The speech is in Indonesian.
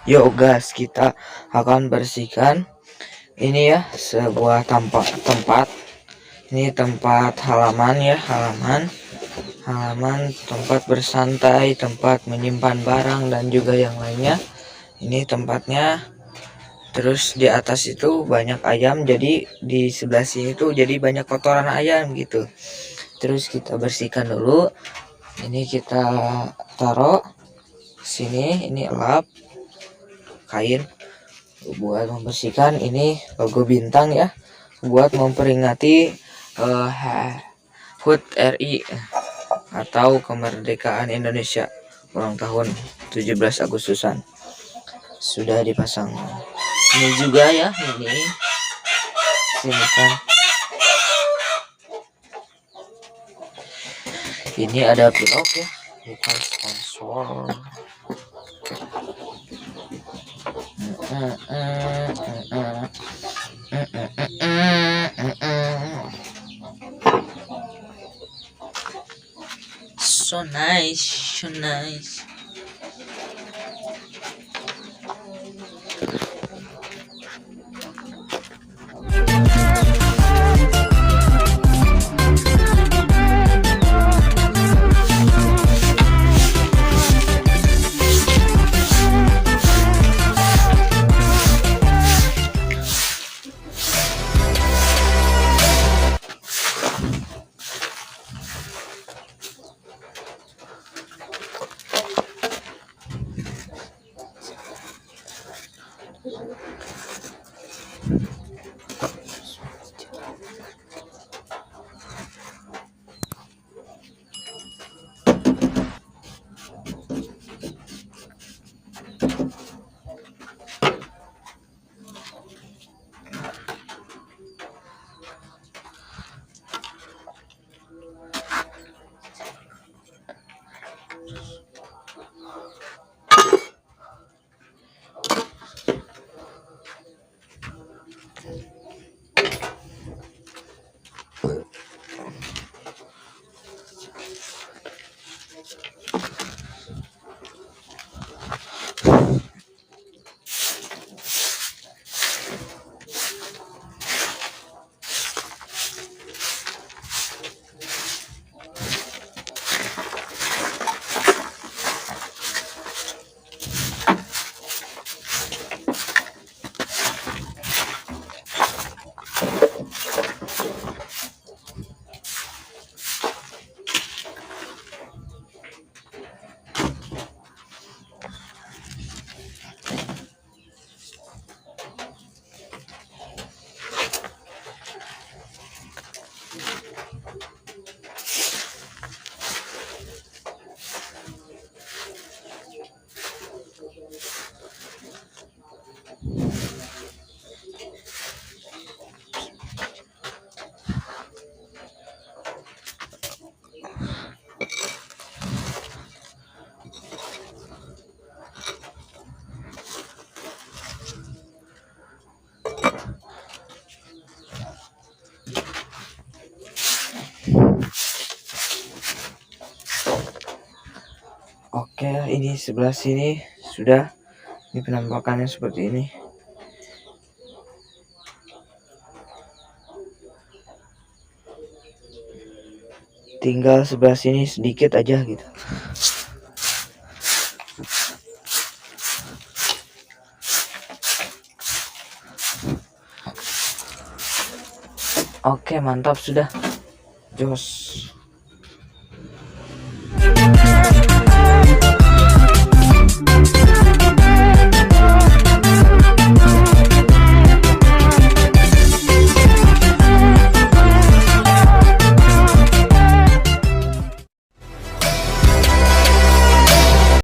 Yuk guys, kita akan bersihkan ini ya, sebuah tempat. Ini tempat halaman ya, halaman tempat bersantai, tempat menyimpan barang dan juga yang lainnya. Ini tempatnya. Terus di atas itu banyak ayam, jadi di sebelah sini tuh jadi banyak kotoran ayam gitu. Terus kita bersihkan dulu. Ini kita taruh sini, ini lap kain buat membersihkan. Ini logo bintang ya, buat memperingati HUT RI atau kemerdekaan Indonesia ulang tahun 17 Agustusan. Sudah dipasang. Ini juga ya, ini sini kan. Ini ada pilok ya, bukan sponsor. So nice, so nice. Oke, ini sebelah sini sudah. Ini penampakannya seperti ini. Tinggal sebelah sini sedikit aja gitu. Oke, mantap sudah. Jos.